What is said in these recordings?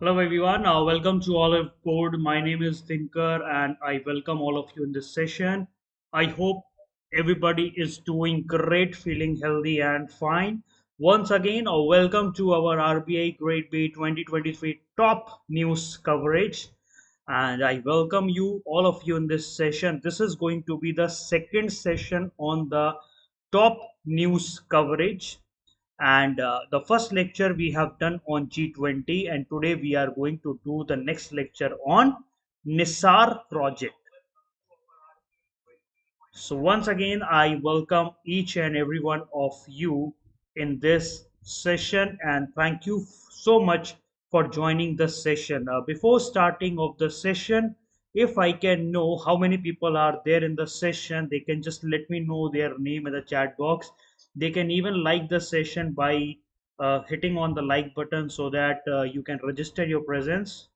Hello everyone, welcome to Oliveboard. My name is Dinkar and I welcome all of you in this session. I hope everybody is doing great, feeling healthy and fine. Once again, welcome to our RBI Grade B 2023 top news coverage. And I welcome you, all of you in this session. This is going to be the second session on the top news coverage, and the first lecture we have done on G20, and today we are going to do the next lecture on NISAR project. So once again, I welcome each and every one of you in this session, and thank you so much for joining the session. Before starting of the session, if I can know how many people are there in the session, they can just let me know their name in the chat box. They can even like the session by hitting on the like button so that you can register your presence.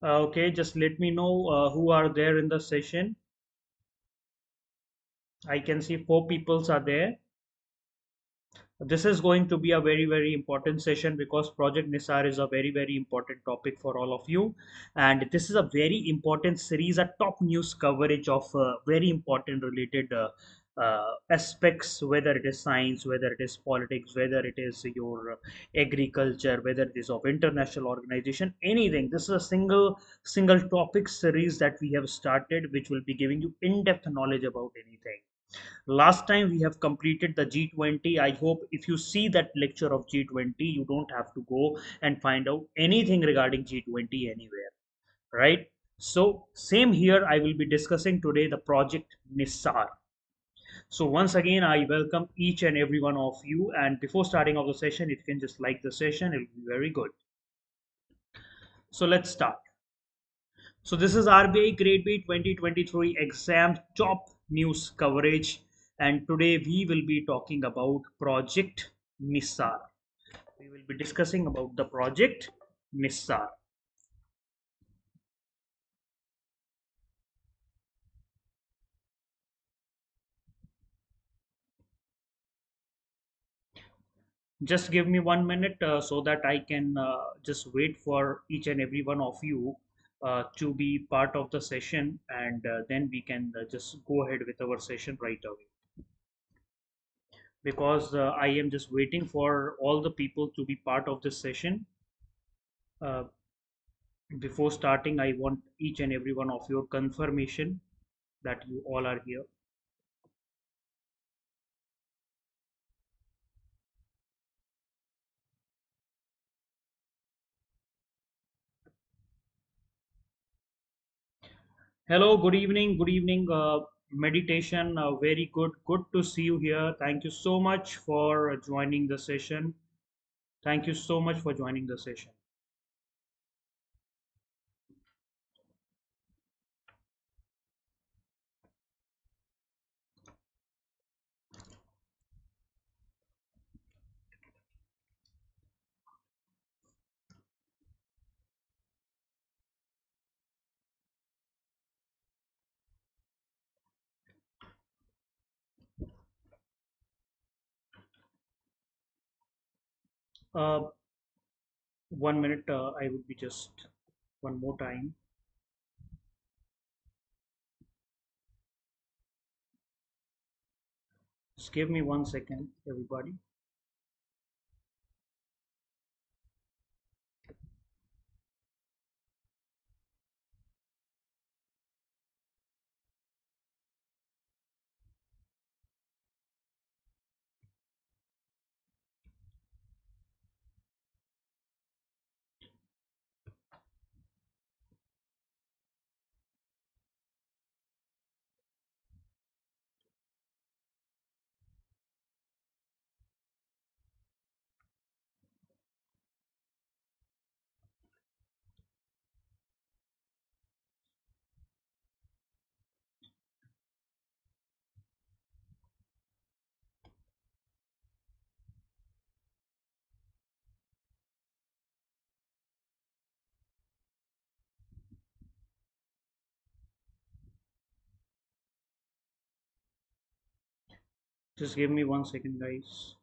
Okay, just let me know who are there in the session. I can see four peoples are there. This is going to be a very important session because Project Nisar is a very important topic for all of you, and this is a very important series, a top news coverage of very important related aspects, whether it is science, whether it is politics, whether it is your agriculture, whether it is of international organization, anything. This is a single topic series that we have started, which will be giving you in-depth knowledge about anything. Last time we have completed the G20. I hope if you see that lecture of G20, you don't have to go and find out anything regarding G20 anywhere, right? So same here, I will be discussing today the project NISAR. So once again, I welcome each and every one of you. And before starting off the session, if you can just like the session, it will be very good. So let's start. So this is RBI Grade B 2023 exam top news coverage, and today we will be talking about Project NISAR. We will be discussing about the Project NISAR. Just give me 1 minute so that I can just wait for each and every one of you to be part of the session, and then we can just go ahead with our session right away, because I am just waiting for all the people to be part of this session. Uh, Before starting, I want each and every one of your confirmation that you all are here. Hello, good evening, meditation. Very good to see you here. Thank you so much for joining the session. Thank you so much for joining the session. Uh, 1 minute, I would be just one more time. Just give me 1 second, everybody. Just give me 1 second, guys.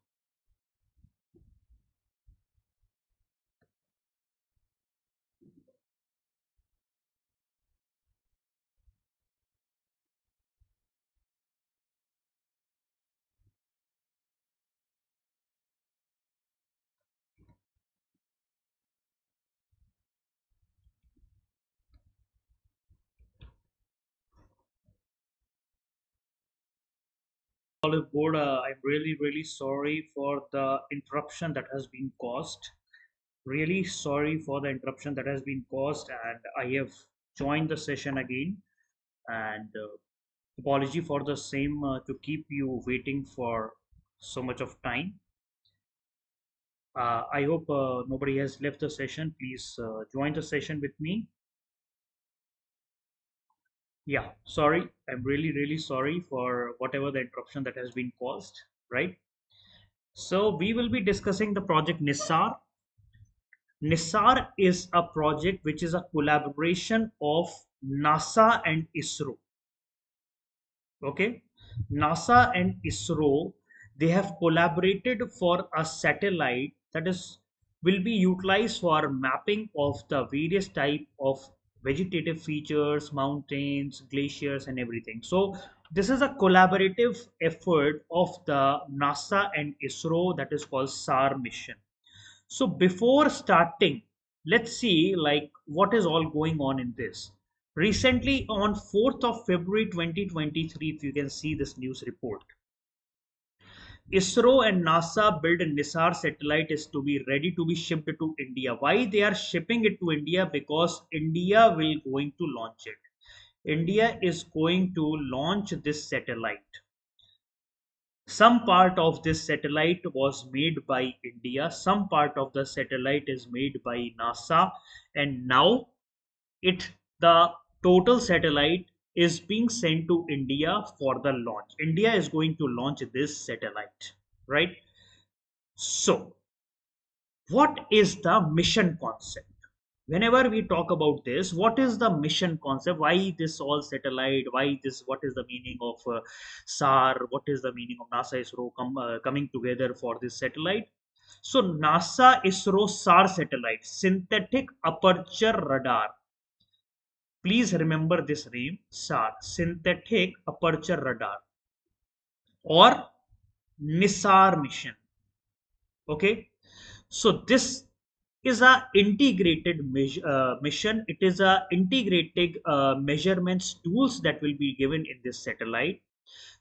Oliveboard, I'm really sorry for the interruption that has been caused. Really sorry for the interruption that has been caused, and I have joined the session again. And apology for the same to keep you waiting for so much of time. I hope nobody has left the session. Please join the session with me. Yeah, sorry. I'm really sorry for whatever the interruption that has been caused, right? So we will be discussing the project NISAR. NISAR is a project which is a collaboration of NASA and ISRO. Okay, NASA and ISRO, they have collaborated for a satellite that is will be utilized for mapping of the various type of vegetative features, mountains, glaciers, and everything. So this is a collaborative effort of the NASA and ISRO that is called SAR mission. So before starting, let's see like what is all going on in this. Recently on 4th of February 2023, if you can see this news report, ISRO and NASA built a NISAR satellite is to be ready to be shipped to India. Why they are shipping it to India? Because India will going to launch it. India is going to launch this satellite. Some part of this satellite was made by India, some part of the satellite is made by NASA, and now it the total satellite is being sent to India for the launch. India is going to launch this satellite, right? So, what is the mission concept? Whenever we talk about this, what is the mission concept? Why this all satellite? Why this? What is the meaning of SAR? What is the meaning of NASA ISRO coming together for this satellite? So NASA ISRO SAR satellite, synthetic aperture radar. Please remember this name, SAR, synthetic aperture radar, or NISAR mission. Okay, so this is a integrated mission. It is a integrated measurements tools that will be given in this satellite.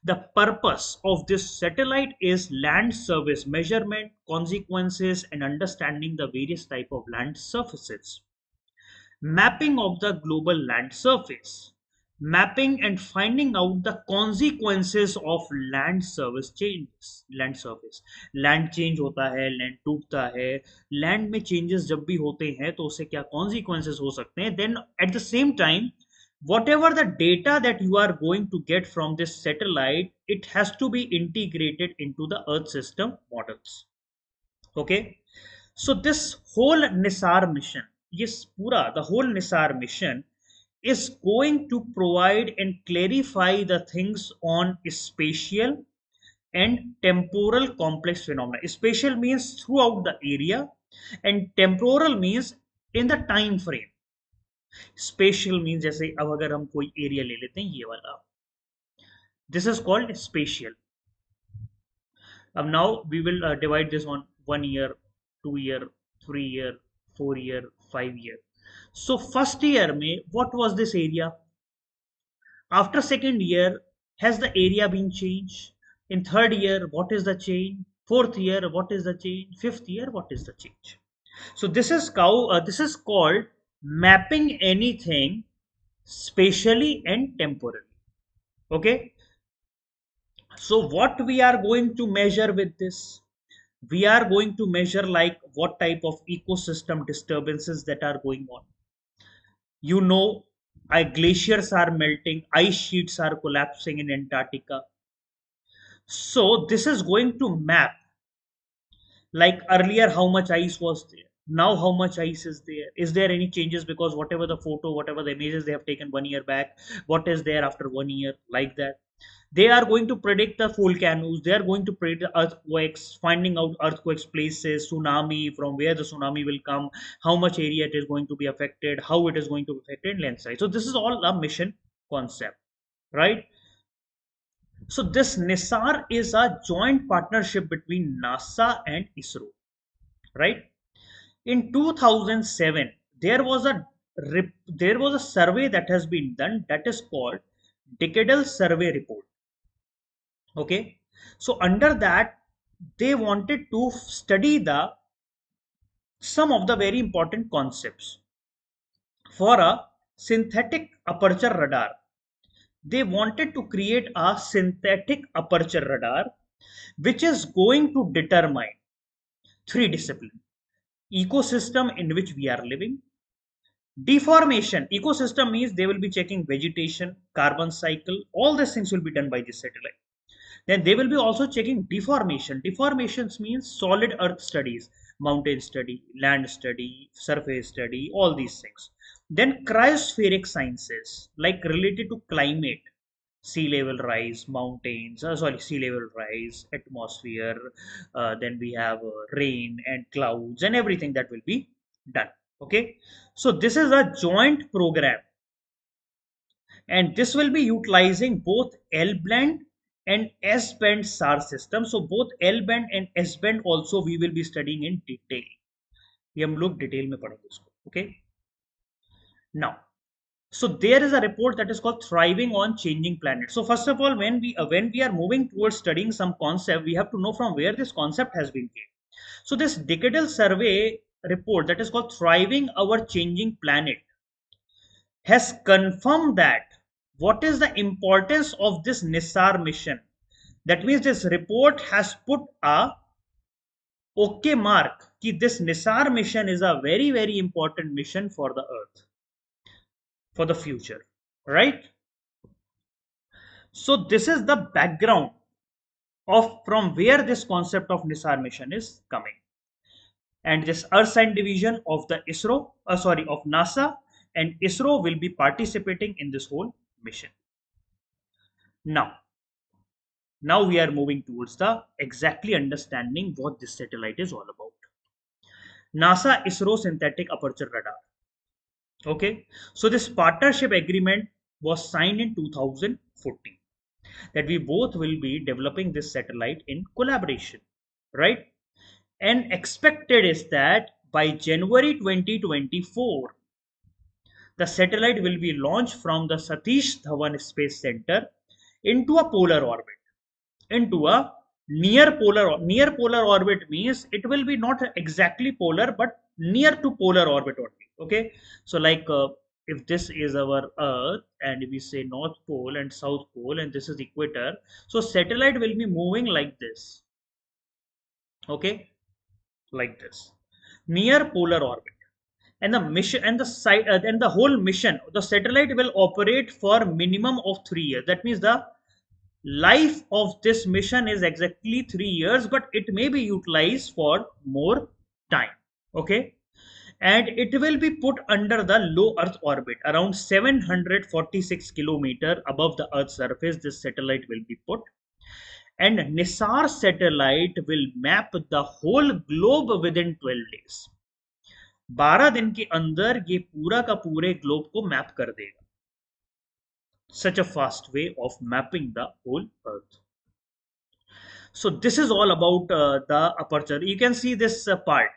The purpose of this satellite is land surface measurement, consequences, and understanding the various type of land surfaces, mapping of the global land surface, mapping and finding out the consequences of land surface changes. Land change होता है, land टूटता है, land में changes जब भी होते हैं तो उससे क्या कॉन्सिक्वेंसेस हो सकते हैं. Then at the same time, whatever the data that you are going to get from this satellite, it has to be integrated into the earth system models. Okay, so this whole NISAR mission, yes, pura the whole NISAR mission is going to provide and clarify the things on spatial and temporal complex phenomena. Spatial means throughout the area, and temporal means in the time frame. Spatial means जैसे अब अगर हम कोई area ले लेते हैं ये वाला, this is called spatial. Now we will divide this on 1 year, 2 year, 3 year, 4 year, 5 year. So first year में what was this area? After second year, has the area been changed? In third year, what is the change? Fourth year, what is the change? Fifth year, what is the change? So this is called mapping anything spatially and temporally. Okay. So what we are going to measure with this? We are going to measure like what type of ecosystem disturbances that are going on. You know, glaciers are melting, ice sheets are collapsing in Antarctica. So this is going to map like earlier how much ice was there, now how much ice is there any changes, because whatever the photo, whatever the images they have taken 1 year back, what is there after 1 year, like that. They are going to predict the volcanoes, they are going to predict the earthquakes, finding out earthquakes places, tsunami, from where the tsunami will come, how much area it is going to be affected, how it is going to be affected, landslide. So this is all a mission concept, right? So this NISAR is a joint partnership between NASA and ISRO, right? In 2007, there was a survey that has been done that is called Decadal Survey Report. Okay, So under that, they wanted to study the some of the very important concepts for a synthetic aperture radar. They wanted to create a synthetic aperture radar which is going to determine three disciplines: ecosystem in which we are living, deformation. Ecosystem means they will be checking vegetation, carbon cycle, all these things will be done by this satellite. Then they will be also checking deformation. Deformations means solid earth studies, mountain study, land study, surface study, all these things. Then cryospheric sciences like related to climate, sea level rise, mountains, sea level rise, atmosphere, then we have rain and clouds and everything that will be done. Okay, so this is a joint program, and this will be utilizing both L band and S band SAR system. So both L band and S band also we will be studying in detail. ये हम लोग detail में पढ़ेंगे इसको. Okay, now, so there is a report that is called Thriving on Changing Planet. So first of all, when we are moving towards studying some concept, we have to know from where this concept has been came. So this decadal survey report that is called Thriving Our Changing Planet has confirmed that what is the importance of this NISAR mission. That means this report has put a okay mark कि this NISAR mission is a very very important mission for the earth, for the future, right? So this is the background of from where this concept of NISAR mission is coming. And this Earth Science Division of the of NASA and ISRO will be participating in this whole mission. Now we are moving towards the exactly understanding what this satellite is all about. NASA ISRO synthetic aperture radar. Okay, so this partnership agreement was signed in 2014, that we both will be developing this satellite in collaboration, right? And expected is that by January 2024, the satellite will be launched from the Satish Dhawan Space Center into a polar orbit, into a near polar orbit means it will be not exactly polar but near to polar orbit only. Okay, so like if this is our earth and we say north pole and south pole and this is equator, so satellite will be moving like this. Okay, like this, near polar orbit. And the mission and the site and the whole mission, the satellite will operate for minimum of 3 years. That means the life of this mission is exactly 3 years, but it may be utilized for more time. Okay, and it will be put under the low earth orbit around 746 kilometer above the earth's surface. This satellite will be put, and NISAR satellite will map the whole globe within 12 days. 12 दिन के अंदर ये पूरा का पूरे globe को map कर देगा. Such a fast way of mapping the whole earth. So this is all about the aperture. You can see this part.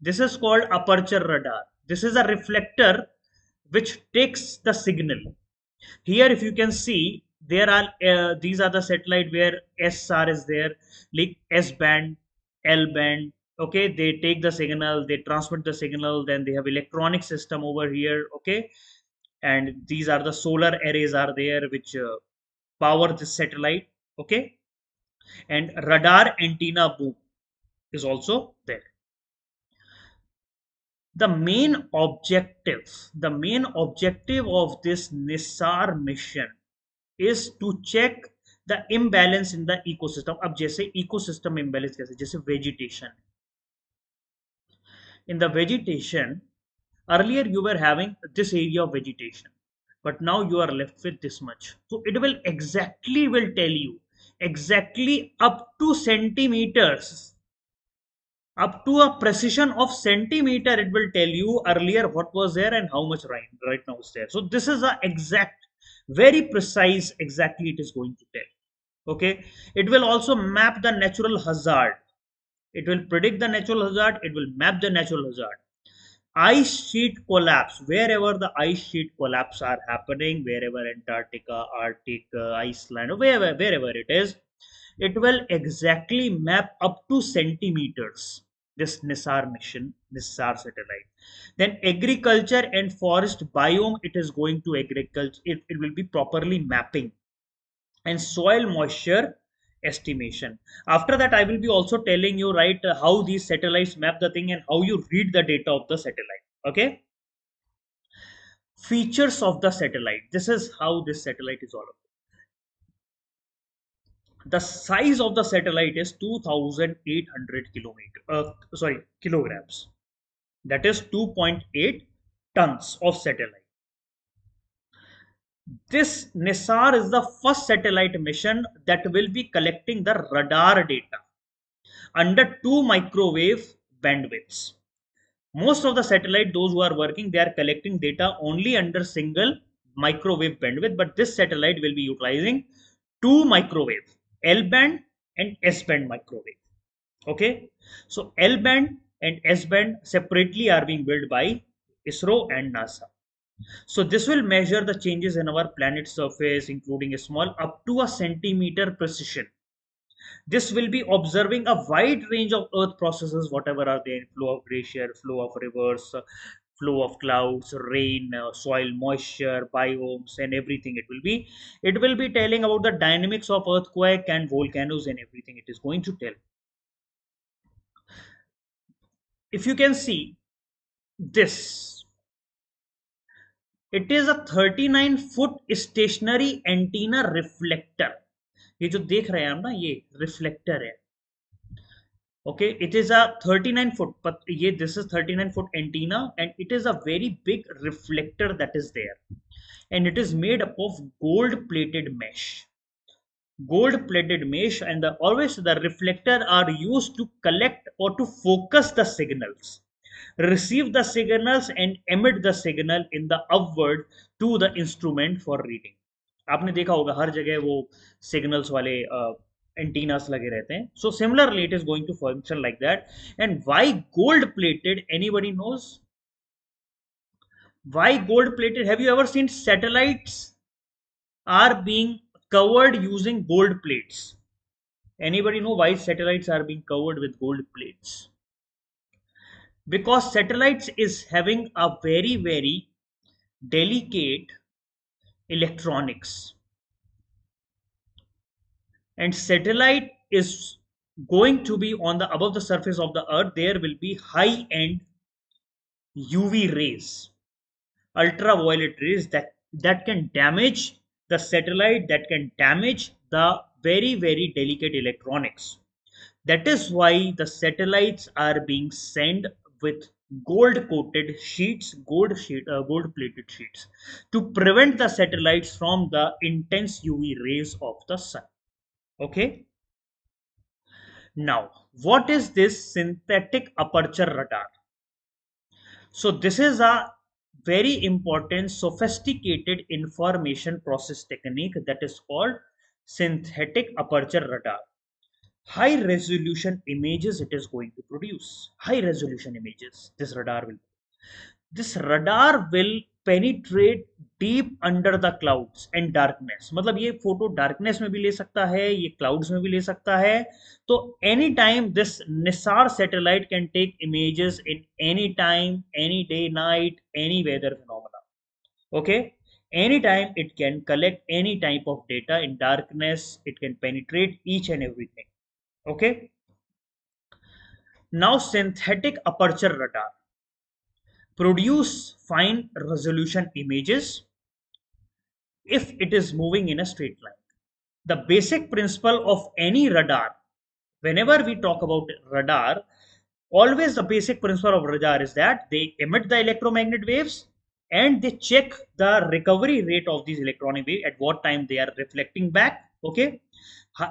This is called aperture radar. This is a reflector which takes the signal. Here if you can see, there are these are the satellite where SR is there, like S band, L band. Okay, they take the signal, they transmit the signal, then they have electronic system over here. Okay, and these are the solar arrays are there which power the satellite. Okay, and radar antenna boom is also there. The main objective of this NISAR mission is to check the imbalance in the ecosystem. अब जैसे ecosystem imbalance कैसे, जैसे vegetation. In the vegetation, earlier you were having this area of vegetation, but now you are left with this much. So it will tell you exactly up to centimeters, up to a precision of centimeter. It will tell you earlier what was there and how much rain right now is there. So this is a exact, very precise, exactly it is going to tell. Okay, it will also map the natural hazard. It will predict the natural hazard. It will map the natural hazard. Ice sheet collapse, wherever the ice sheet collapse are happening, wherever Antarctica, Arctic, Iceland, wherever it is, It will exactly map up to centimeters. This NISAR mission, NISAR satellite. Then agriculture and forest biome, it is going to agriculture. It will be properly mapping, and soil moisture estimation. After that, I will be also telling you, right, how these satellites map the thing and how you read the data of the satellite. Okay. Features of the satellite. This is how this satellite is all about. The size of the satellite is 2,800 kilograms. That is 2.8 tons of satellite. This NISAR is the first satellite mission that will be collecting the radar data under 2 microwave bandwidths. Most of the satellite, those who are working, they are collecting data only under single microwave bandwidth, but this satellite will be utilizing 2 microwave, L band and S band microwave. Okay, so L band and S band separately are being built by ISRO and NASA. So this will measure the changes in our planet surface, including a small up to a centimeter precision. This will be observing a wide range of earth processes, whatever are there: flow of glacier, flow of rivers, flow of clouds, rain, soil moisture, biomes, and everything. It will be telling about the dynamics of earthquake and volcanoes and everything. It is going to tell. If you can see this, it is a 39-foot stationary antenna reflector. ये जो देख रहे हैं हम ना, ये reflector है. Okay, it is a 39 foot, but this is 39 foot antenna, and it is a very big reflector that is there, and it is made up of gold plated mesh. And always the reflector are used to collect or to focus the signals, receive the signals, and emit the signal in the upward to the instrument for reading. आपने देखा होगा हर जगह वो signals वाले antennas लगे रहते हैं. So similarly, it is going to function like that. And why gold plated? Anybody knows why gold plated? Have you ever seen satellites are being covered using gold plates? Anybody know why satellites are being covered with gold plates? Because satellites is having a very, very delicate electronics, and satellite is going to be on the above the surface of the earth. There will be high end UV rays, ultraviolet rays, that can damage the satellite, that can damage the very, very delicate electronics. That is why the satellites are being sent with gold coated sheets, gold plated sheets, to prevent the satellites from the intense UV rays of the sun. Okay. Now, what is this synthetic aperture radar? So this is a very important sophisticated information process technique that is called synthetic aperture radar. High resolution images it is going to produce. High resolution images this radar will penetrate deep under the clouds and darkness. मतलब ये photo darkness में भी ले सकता है, ये clouds में भी ले सकता है. तो anytime this NISAR satellite can take images in any time, any day, night, any weather phenomena. Okay, anytime it can collect any type of data in darkness. It can penetrate each and everything. Okay. Now synthetic aperture radar produce fine resolution images if it is moving in a straight line. The basic principle of any radar, whenever we talk about radar, always the basic principle of radar is that they emit the electromagnetic waves and they check the recovery rate of these electronic waves, at what time they are reflecting back. Okay,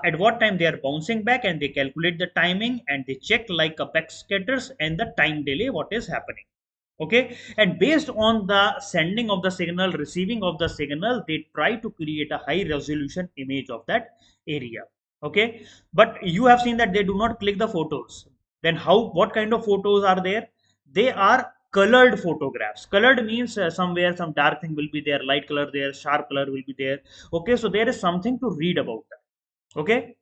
at what time they are bouncing back, and they calculate the timing, and they check like a backscatters and the time delay, what is happening. Okay, and based on the sending of the signal, receiving of the signal, they try to create a high resolution image of that area. Okay, but you have seen that they do not click the photos. Then what kind of photos are there? They are colored photographs. Colored means somewhere some dark thing will be there, light color there, sharp color will be there. Okay, so there is something to read about that. Okay,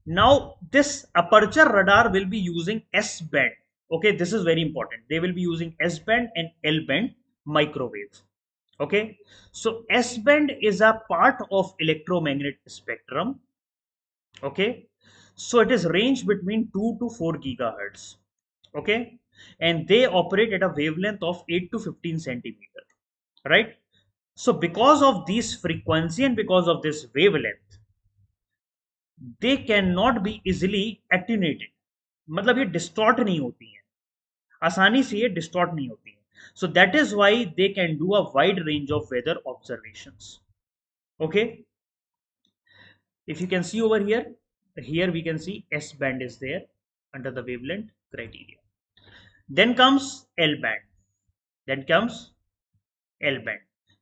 Now this aperture radar will be using S band. Okay, this is very important. They will be using S band and L band microwave. Okay, so S band is a part of electromagnetic spectrum. Okay, so it is range between 2 to 4 gigahertz. Okay, and they operate at a wavelength of 8 to 15 centimeter, right? So because of this frequency and because of this wavelength, they cannot be easily attenuated. मतलब ये distort नहीं होती हैं, आसानी से ये distort नहीं होती हैं. So that is why they can do a wide range of weather observations. Okay, if you can see over here, here we can see S band is there under the wavelength criteria. Then comes L band. Then comes L band.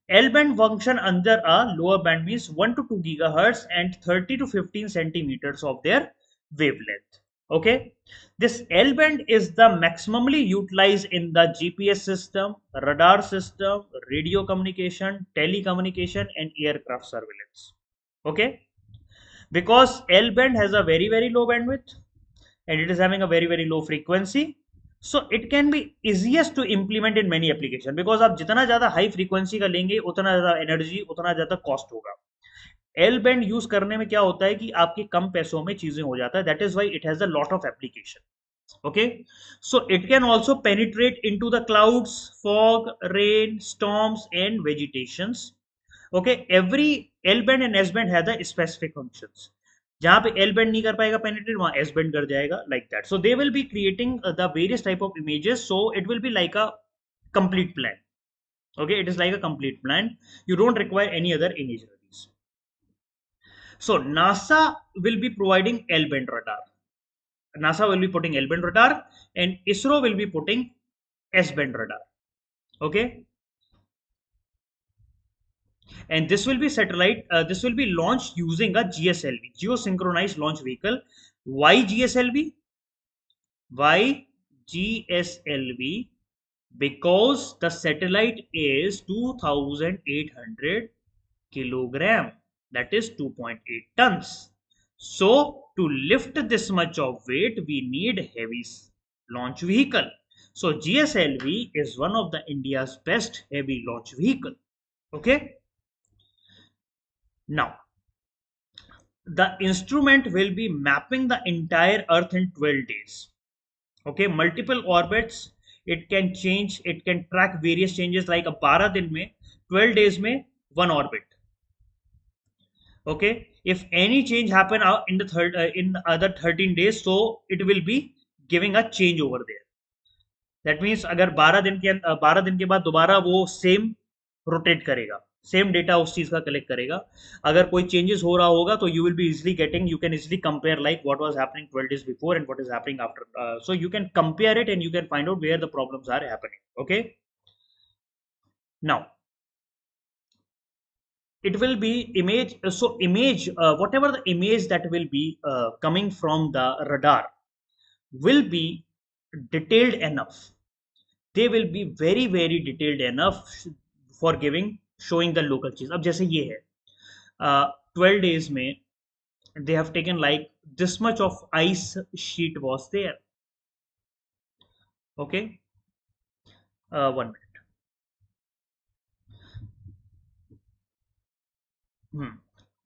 L band function under a lower band means 1 to 2 gigahertz and 30 to 15 centimeters of their wavelength. Okay, this L band is the maximally utilized in the GPS system, radar system, radio communication, telecommunication, and aircraft surveillance. Okay, because L band has a very low bandwidth and it is having a very low frequency, so it can be easiest to implement in many application. Because आप जितना ज़्यादा high frequency का लेंगे उतना ज़्यादा energy, उतना ज़्यादा cost होगा. L band use करने में क्या होता है कि आपके कम पैसों में चीजें हो जाता है. That is why it has a lot of application. Okay, so it can also penetrate into the clouds, fog, rain, storms, and vegetations. Okay, every L band and S band has the specific functions. जहां पे L band नहीं कर पाएगा penetrate, वहां S band कर जाएगा, like that. So they will be creating the various type of images. So it will be like a complete plan. Okay, it is like a complete plan. You don't require any other imageries. So NASA will be providing L band radar. NASA will be putting L band radar, and ISRO will be putting S band radar. Okay, and this will be satellite. This will be launched using a GSLV, geosynchronized launch vehicle. Why GSLV? Why GSLV? Because the satellite is 2800 kilogram, that is 2.8 tons. So to lift this much of weight, we need heavy launch vehicle. So GSLV is one of the India's best heavy launch vehicle. Okay, now the instrument will be mapping the entire Earth in 12 days. Okay, multiple orbits. It can change, it can track various changes, like a 12 दिन में, 12 days में one orbit. Okay, if any change happen in the in other 13 days, so it will be giving a change over there. That means अगर 12 दिन के बाद दोबारा वो same rotate करेगा, सेम डेटा उस चीज का कलेक्ट करेगा. अगर कोई चेंजेस हो रहा होगा तो you will be easily getting, you can easily compare like what was happening 12 days before and what is happening after. So you can compare it and you can find out where the problems are happening. Okay, now it will be image. So image, whatever the image that will be coming from the radar will be detailed enough. They will be very detailed enough for giving, showing the local चीज. अब जैसे ये है 12 days में they have taken like this much of ice sheet was there. Okay, 1 minute.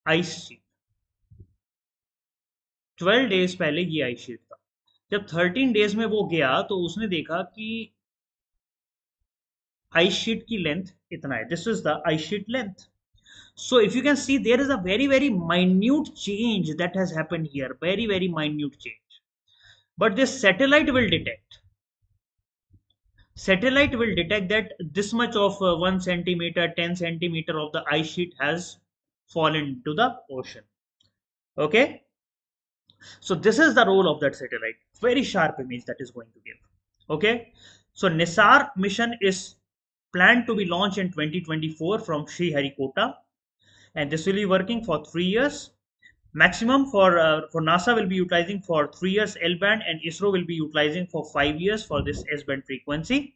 Ice sheet 12 days पहले ये ice sheet था. जब 13 days में वो गया तो उसने देखा कि आइस शीट की लेंथ इतना है. This is the ice sheet length. So if you can see, there is a very minute change that has happened here, very minute change. But this satellite will detect. Satellite will detect that this much of 1 centimeter, 10 centimeter of the ice sheet has fallen into the ocean. Okay, so this is the role of that satellite. Very sharp image that is going to give. Okay, so NISAR mission is planned to be launched in 2024 from Sriharikota, and this will be working for 3 years. Maximum for NASA will be utilizing for 3 years L band, and ISRO will be utilizing for 5 years for this S band frequency.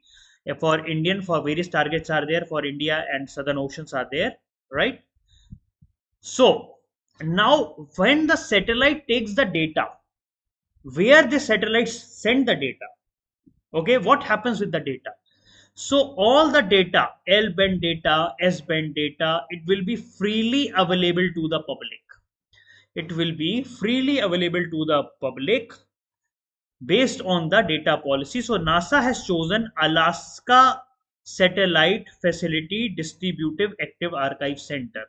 For Indian, for various targets are there for India, and southern oceans are there, right? So Now, when the satellite takes the data, where the satellites send the data, okay, what happens with the data? So all the data, L band data, S band data, it will be freely available to the public. It will be freely available to the public based on the data policy. So NASA has chosen Alaska Satellite Facility Distributive Active Archive Center,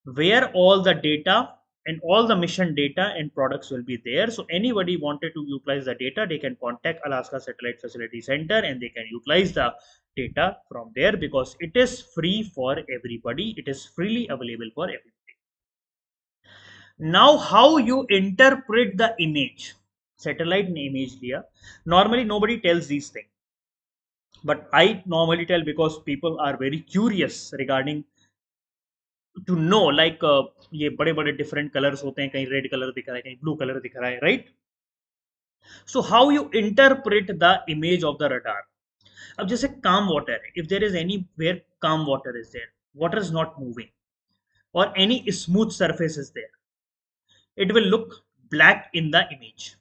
where all the data and all the mission data and products will be there. So anybody wanted to utilize the data, they can contact Alaska Satellite Facility Center and they can utilize the data from there, because it is free for everybody. It is freely available for everybody. Now, how you interpret the image? Satellite image here. Normally, nobody tells these things, but I normally tell because people are very curious regarding to know, like ये बड़े बड़े different colors होते हैं, कहीं red color दिख रहा है, कहीं blue color दिख रहा है, right? So how you interpret the image of the radar? अब जैसे calm water है, if there is anywhere calm water is there, water is not moving, or any smooth surface is there, it will look black in the image.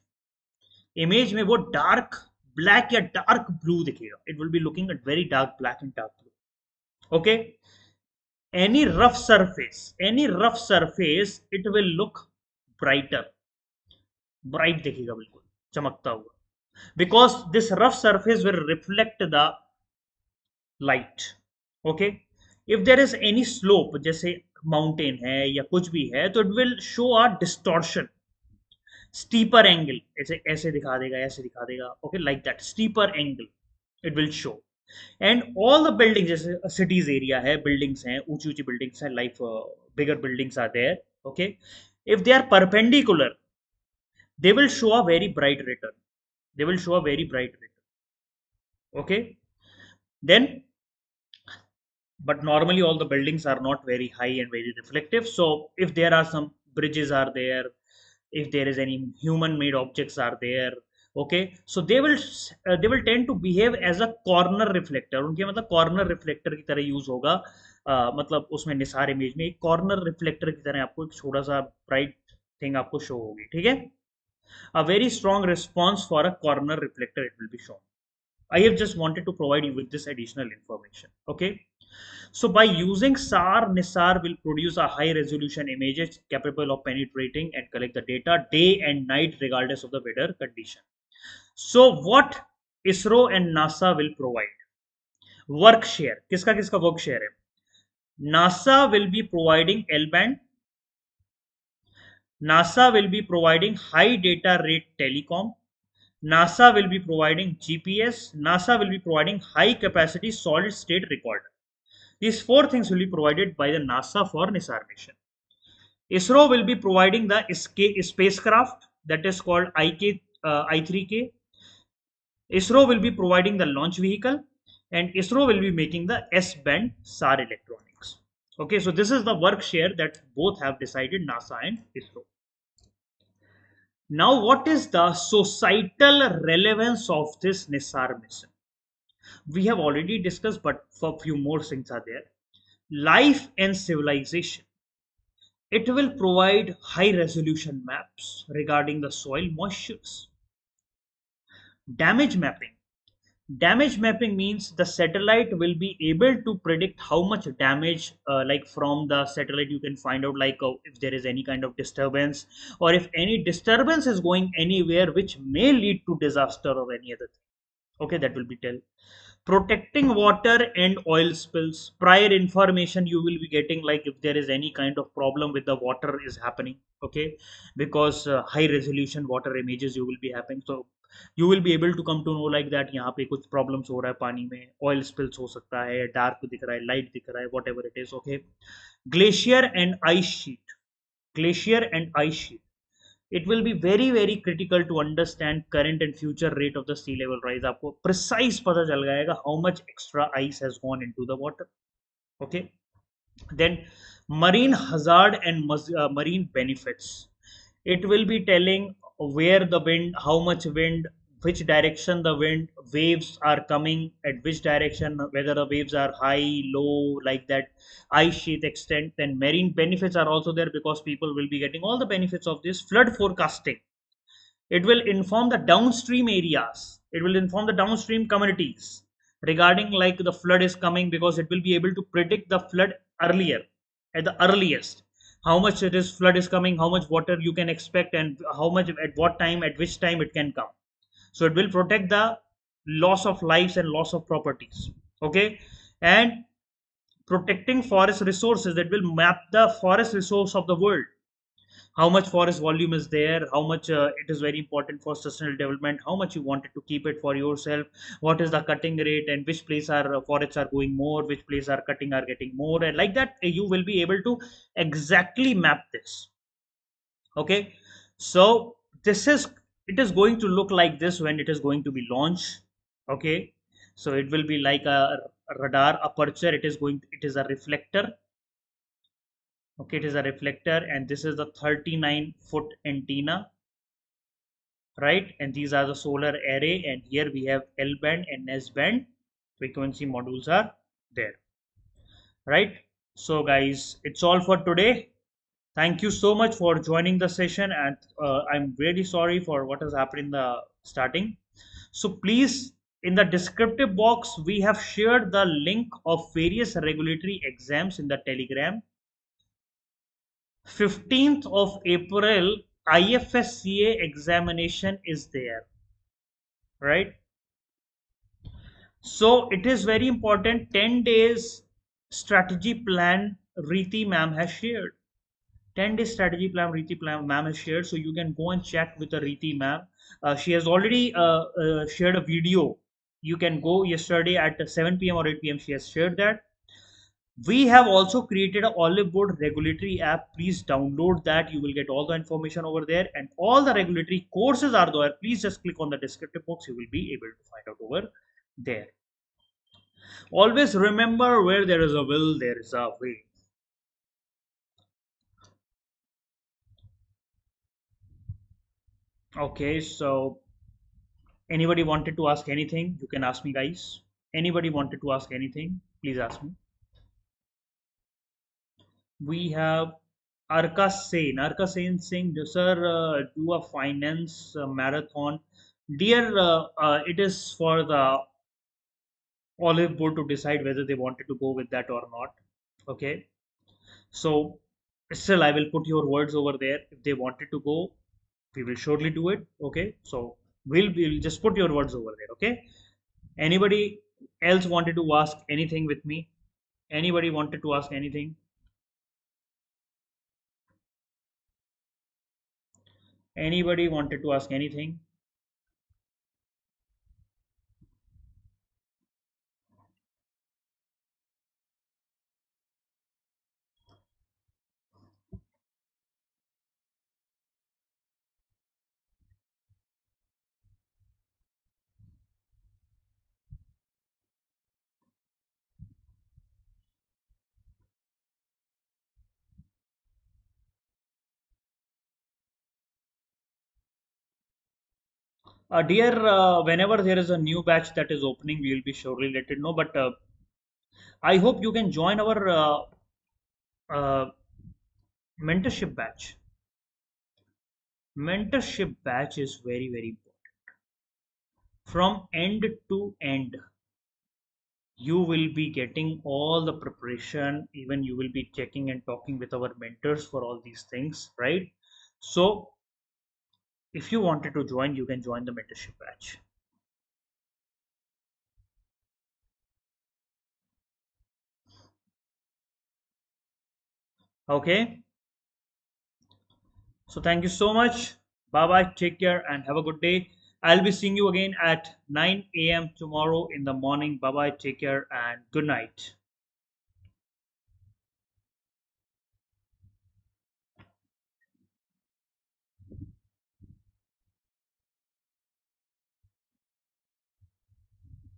Image में वो dark black या dark blue दिखेगा. It will be looking at very dark black and dark blue. Okay. Any rough surface, it will look brighter. Bright दिखेगा बिल्कुल चमकता हुआ. Because this rough surface will reflect the light. Okay. If there is any slope, जैसे mountain है या कुछ भी है, तो it will show a distortion. Steeper angle, ऐसे ऐसे दिखा देगा, ऐसे दिखा देगा. Okay, like that. Steeper angle it will show. And all the buildings, जैसे cities area है, buildings हैं, ऊंची ऊंची buildings हैं, like bigger buildings are there. Okay, if they are perpendicular, they will show a very bright return. They will show a very bright return. Okay, then, but normally all the buildings are not very high and very reflective. So if there are some bridges are there, if there is any human made objects are there, okay, so they will tend to behave as a corner reflector. उनके मतलब corner reflector की तरह use होगा. मतलब उसमें Nisar image में एक corner reflector की तरह आपको एक छोटा सा bright thing आपको show होगी. ठीक है, a very strong response for a corner reflector it will be shown. I have just wanted to provide you with this additional information. Okay. So by using SAR, NISAR will produce a high resolution images capable of penetrating and collect the data day and night regardless of the weather condition. So what ISRO and NASA will provide? Work share. किसका किसका work share है? NASA will be providing L band. NASA will be providing high data rate telecom. NASA will be providing GPS. NASA will be providing high capacity solid state recorder. These four things will be provided by the NASA for NISAR mission. ISRO will be providing the spacecraft, that is called I3K. ISRO will be providing the launch vehicle, and ISRO will be making the S-band SAR electronics. Okay, so this is the work share that both have decided, NASA and ISRO. Now, what is the societal relevance of this NISAR mission? We have already discussed, but for a few more things are there. Life and civilization. It will provide high resolution maps regarding the soil moistures. Damage mapping. Damage mapping means the satellite will be able to predict how much damage, like from the satellite you can find out, like if there is any kind of disturbance, or if any disturbance is going anywhere which may lead to disaster or any other thing. Okay, that will be tell. Protecting water and oil spills. Prior information you will be getting, like if there is any kind of problem with the water is happening. Okay, because high resolution water images you will be having, so you will be able to come to know like that यहाँ पे कुछ problems हो रहा है पानी में, oil spills हो सकता है, dark दिख रहा है, light दिख रहा है, whatever it is. Okay, glacier and ice sheet. Glacier and ice sheet. It will be very very critical to understand current and future rate of the sea level rise. आपको precise पता चल जाएगा how much extra ice has gone into the water. Okay, then marine hazard and marine benefits. It will be telling where the wind, how much wind, which direction the wind waves are coming, at which direction, whether the waves are high, low, like that, ice sheet extent. Then marine benefits are also there because people will be getting all the benefits of this flood forecasting. It will inform the downstream areas, it will inform the downstream communities regarding like the flood is coming, because it will be able to predict the flood earlier, at the earliest, how much it is flood is coming, how much water you can expect, and how much, at what time, at which time it can come. So it will protect the loss of lives and loss of properties. Okay. And protecting forest resources, that will map the forest resource of the world, how much forest volume is there, how much it is very important for sustainable development, how much you wanted to keep it for yourself, what is the cutting rate, and which place are forests are going more, which place are cutting are getting more, and like that you will be able to exactly map this. Okay. So this is, it is going to look like this when it is going to be launched. Okay. So it will be like a radar aperture, it is going, it is a reflector. Okay, it is a reflector, and this is the 39-foot antenna, right? And these are the solar array, and here we have L band and S band frequency modules are there, right? So guys, it's all for today. Thank you so much for joining the session, and I'm really sorry for what has happened in the starting. So please, in the descriptive box, we have shared the link of various regulatory exams in the Telegram. 15th of April, IFSCA examination is there, right? So it is very important. 10 days strategy plan Riti ma'am has shared. 10 days strategy plan Riti ma'am has shared. So you can go and check with the Riti ma'am. She has already shared a video. You can go yesterday at 7 p.m. or 8 p.m. She has shared that. We have also created a Oliveboard regulatory app. Please download that. You will get all the information over there, and all the regulatory courses are there. Please just click on the descriptive box. You will be able to find out over there. Always remember, where there is a will, there is a way. Okay, so anybody wanted to ask anything, you can ask me, guys. Anybody wanted to ask anything, please ask me. We have Arka Sen. Arka Sen saying, sir, do a finance marathon. Dear, it is for the Oliveboard to decide whether they wanted to go with that or not. Okay. So still, I will put your words over there. If they wanted to go, we will surely do it. Okay. So we'll just put your words over there. Okay. Anybody else wanted to ask anything with me? Anybody wanted to ask anything? Anybody wanted to ask anything? Dear, whenever there is a new batch that is opening, we will be surely let it know. But I hope you can join our uh, mentorship batch. Mentorship batch is very, very important. From end to end, you will be getting all the preparation. Even you will be checking and talking with our mentors for all these things, right? So, if you wanted to join, you can join the mentorship batch. Okay. So thank you so much. Bye bye. Take care and have a good day. I'll be seeing you again at 9 a.m. tomorrow in the morning. Bye bye. Take care and good night.